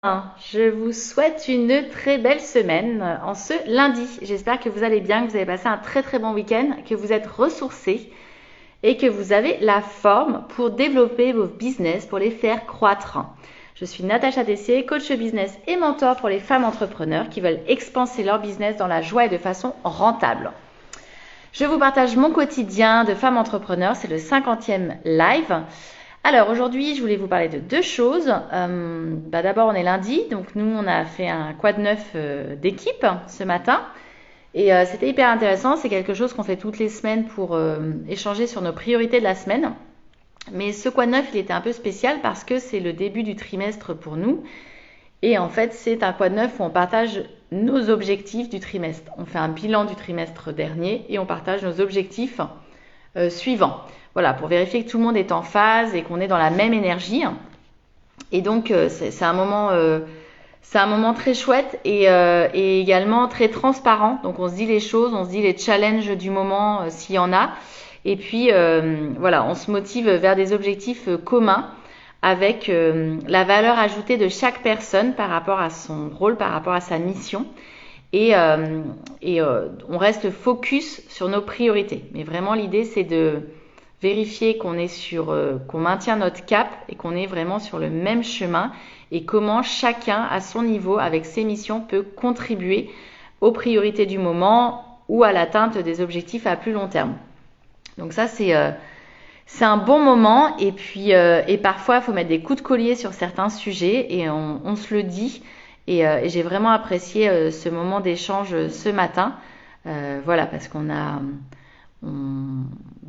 Je vous souhaite une très belle semaine en ce lundi. J'espère que vous allez bien, que vous avez passé un très très bon week-end, que vous êtes ressourcés et que vous avez la forme pour développer vos business, pour les faire croître. Je suis Natacha Tessier, coach business et mentor pour les femmes entrepreneurs qui veulent expanser leur business dans la joie et de façon rentable. Je vous partage mon quotidien de femme entrepreneur, c'est le 50e live. Alors aujourd'hui, je voulais vous parler de deux choses. D'abord, on est lundi, donc nous, on a fait un quad neuf d'équipe ce matin. Et c'était hyper intéressant, c'est quelque chose qu'on fait toutes les semaines pour échanger sur nos priorités de la semaine. Mais ce quad neuf, il était un peu spécial parce que c'est le début du trimestre pour nous. Et en fait, c'est un quad neuf où on partage nos objectifs du trimestre. On fait un bilan du trimestre dernier et on partage nos objectifs suivants. Voilà, pour vérifier que tout le monde est en phase et qu'on est dans la même énergie. Et donc, c'est un moment très chouette et également très transparent. Donc, on se dit les choses, on se dit les challenges du moment s'il y en a. Et puis, voilà, on se motive vers des objectifs communs avec la valeur ajoutée de chaque personne par rapport à son rôle, par rapport à sa mission. Et on reste focus sur nos priorités. Mais vraiment, l'idée, c'est de vérifier qu'on maintient notre cap et qu'on est vraiment sur le même chemin et comment chacun à son niveau avec ses missions peut contribuer aux priorités du moment ou à l'atteinte des objectifs à plus long terme. Donc ça c'est un bon moment et puis parfois il faut mettre des coups de collier sur certains sujets et on se le dit et j'ai vraiment apprécié ce moment d'échange ce matin. Voilà, parce qu'on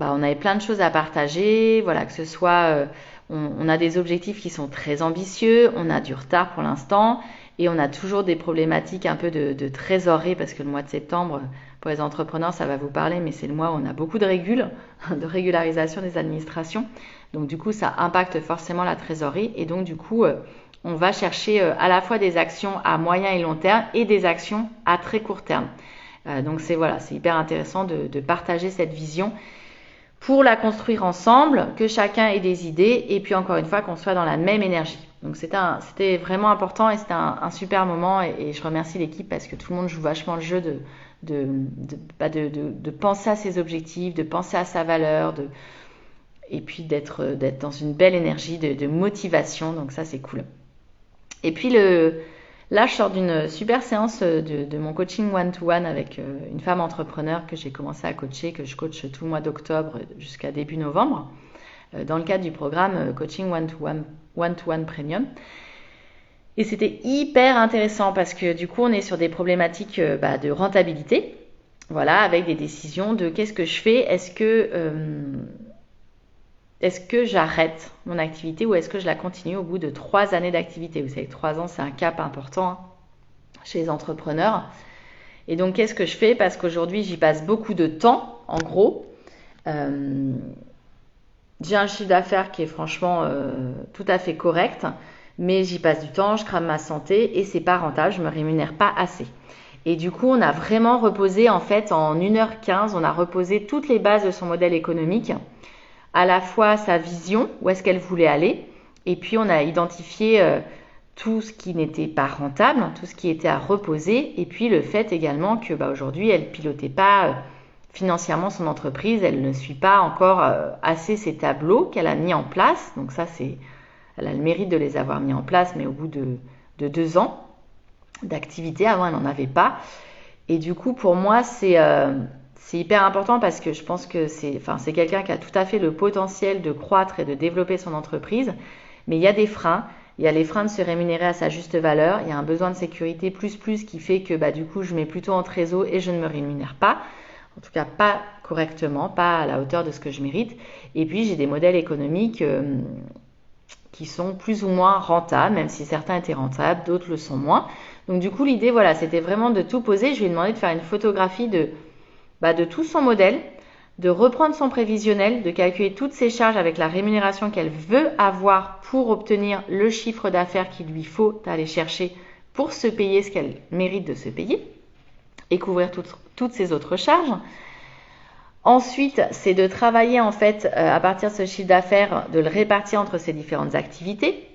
avait plein de choses à partager, voilà, que ce soit on a des objectifs qui sont très ambitieux, on a du retard pour l'instant et on a toujours des problématiques un peu de trésorerie parce que le mois de septembre pour les entrepreneurs ça va vous parler, mais c'est le mois où on a beaucoup de de régularisation des administrations, donc du coup ça impacte forcément la trésorerie et donc du coup on va chercher à la fois des actions à moyen et long terme et des actions à très court terme. Donc c'est hyper intéressant de partager cette vision pour la construire ensemble, que chacun ait des idées et puis encore une fois qu'on soit dans la même énergie. Donc c'était vraiment important et c'était un super moment et je remercie l'équipe parce que tout le monde joue vachement le jeu de penser à ses objectifs, de penser à sa valeur, et puis d'être dans une belle énergie de motivation. Donc ça c'est cool. Et puis là, je sors d'une super séance de mon coaching one-to-one avec une femme entrepreneur que j'ai commencé à coacher, que je coach tout le mois d'octobre jusqu'à début novembre, dans le cadre du programme coaching one-to-one premium. Et c'était hyper intéressant parce que du coup, on est sur des problématiques de rentabilité, voilà, avec des décisions de qu'est-ce que je fais, est-ce que j'arrête mon activité ou est-ce que je la continue au bout de 3 années d'activité? Vous savez que 3 ans, c'est un cap important chez les entrepreneurs. Et donc, qu'est-ce que je fais? Parce qu'aujourd'hui, j'y passe beaucoup de temps, en gros. J'ai un chiffre d'affaires qui est franchement tout à fait correct, mais j'y passe du temps, je crame ma santé et c'est pas rentable, je me rémunère pas assez. Et du coup, on a vraiment reposé, en fait, en 1h15, on a reposé toutes les bases de son modèle économique, à la fois sa vision, où est-ce qu'elle voulait aller, et puis on a identifié tout ce qui n'était pas rentable, tout ce qui était à reposer, et puis le fait également que aujourd'hui elle pilotait pas financièrement son entreprise, elle ne suit pas encore assez ses tableaux qu'elle a mis en place, donc ça elle a le mérite de les avoir mis en place, mais au bout de 2 ans d'activité, avant elle n'en avait pas, et du coup pour moi c'est hyper important parce que je pense que c'est quelqu'un qui a tout à fait le potentiel de croître et de développer son entreprise, mais il y a des freins. Il y a les freins de se rémunérer à sa juste valeur. Il y a un besoin de sécurité plus qui fait que du coup je mets plutôt en trésor et je ne me rémunère pas. En tout cas pas correctement, pas à la hauteur de ce que je mérite. Et puis j'ai des modèles économiques qui sont plus ou moins rentables, même si certains étaient rentables, d'autres le sont moins. Donc du coup l'idée c'était vraiment de tout poser. Je lui ai demandé de faire une photographie de tout son modèle, de reprendre son prévisionnel, de calculer toutes ses charges avec la rémunération qu'elle veut avoir pour obtenir le chiffre d'affaires qu'il lui faut aller chercher pour se payer ce qu'elle mérite de se payer et couvrir toutes ses autres charges. Ensuite, c'est de travailler en fait à partir de ce chiffre d'affaires, de le répartir entre ses différentes activités.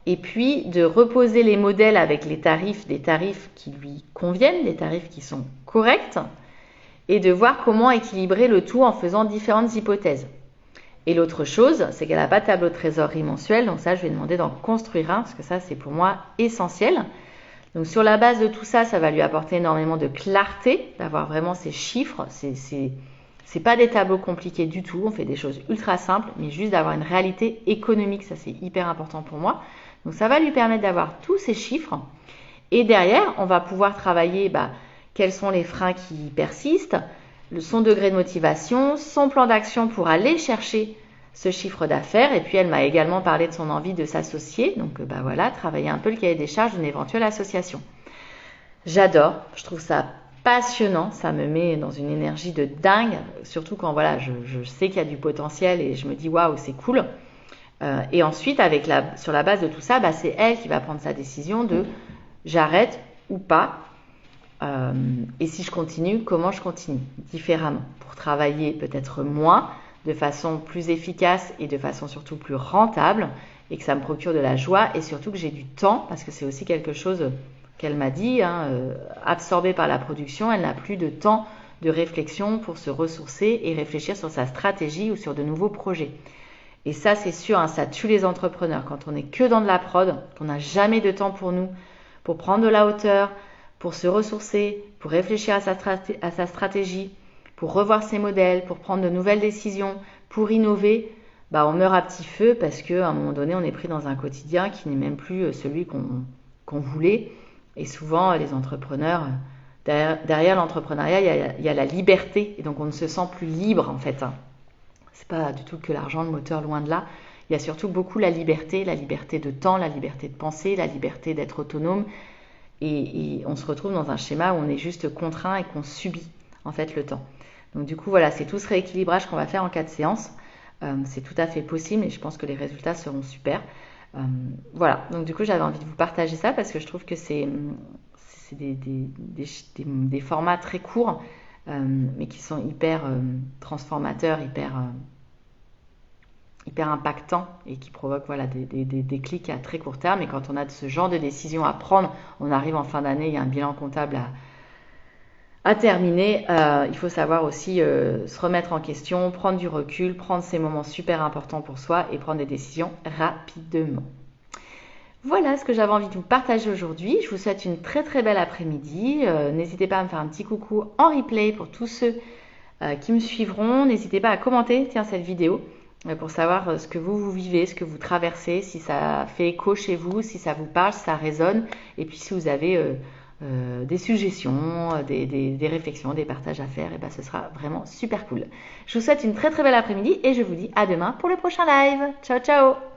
et puis de reposer les modèles avec les tarifs, des tarifs qui lui conviennent, des tarifs qui sont corrects, et de voir comment équilibrer le tout en faisant différentes hypothèses. Et l'autre chose, c'est qu'elle n'a pas de tableau de trésorerie mensuel, donc ça je vais demander d'en construire un, parce que ça c'est pour moi essentiel. Donc sur la base de tout ça, ça va lui apporter énormément de clarté, d'avoir vraiment ces chiffres. C'est pas des tableaux compliqués du tout, on fait des choses ultra simples, mais juste d'avoir une réalité économique, ça c'est hyper important pour moi. Donc ça va lui permettre d'avoir tous ces chiffres. Et derrière, on va pouvoir travailler quels sont les freins qui persistent, son degré de motivation, son plan d'action pour aller chercher ce chiffre d'affaires. Et puis elle m'a également parlé de son envie de s'associer. Donc voilà, travailler un peu le cahier des charges d'une éventuelle association. J'adore, je trouve ça passionnant, ça me met dans une énergie de dingue, surtout quand voilà, je sais qu'il y a du potentiel et je me dis waouh, c'est cool. Et ensuite, sur la base de tout ça, c'est elle qui va prendre sa décision de j'arrête ou pas. Et si je continue, comment je continue différemment pour travailler peut-être moins, de façon plus efficace et de façon surtout plus rentable et que ça me procure de la joie et surtout que j'ai du temps parce que c'est aussi quelque chose qu'elle m'a dit, absorbée par la production, elle n'a plus de temps de réflexion pour se ressourcer et réfléchir sur sa stratégie ou sur de nouveaux projets. Et ça, c'est sûr, ça tue les entrepreneurs. Quand on n'est que dans de la prod, qu'on n'a jamais de temps pour nous, pour prendre de la hauteur, pour se ressourcer, pour réfléchir à sa stratégie, pour revoir ses modèles, pour prendre de nouvelles décisions, pour innover, on meurt à petit feu parce qu'à un moment donné, on est pris dans un quotidien qui n'est même plus celui qu'on voulait. Et souvent, les entrepreneurs, derrière l'entrepreneuriat, il y a la liberté. Et donc, on ne se sent plus libre, en fait. C'est pas du tout que l'argent, le moteur, loin de là. Il y a surtout beaucoup la liberté de temps, la liberté de penser, la liberté d'être autonome. Et on se retrouve dans un schéma où on est juste contraint et qu'on subit, en fait, le temps. Donc, du coup, voilà, c'est tout ce rééquilibrage qu'on va faire en 4 séances. C'est tout à fait possible et je pense que les résultats seront super. Voilà, donc du coup j'avais envie de vous partager ça parce que je trouve que c'est des formats très courts mais qui sont hyper transformateurs, hyper impactants et qui provoquent voilà, des clics à très court terme. Et quand on a ce genre de décision à prendre, on arrive en fin d'année, il y a un bilan comptable à terminer, il faut savoir aussi se remettre en question, prendre du recul, prendre ces moments super importants pour soi et prendre des décisions rapidement. Voilà ce que j'avais envie de vous partager aujourd'hui. Je vous souhaite une très très belle après-midi. N'hésitez pas à me faire un petit coucou en replay pour tous ceux qui me suivront. N'hésitez pas à commenter cette vidéo pour savoir ce que vous vivez, ce que vous traversez, si ça fait écho chez vous, si ça vous parle, si ça résonne. Et puis si vous avez des suggestions, des réflexions, des partages à faire, et ce sera vraiment super cool. Je vous souhaite une très très belle après-midi et je vous dis à demain pour le prochain live. Ciao ciao.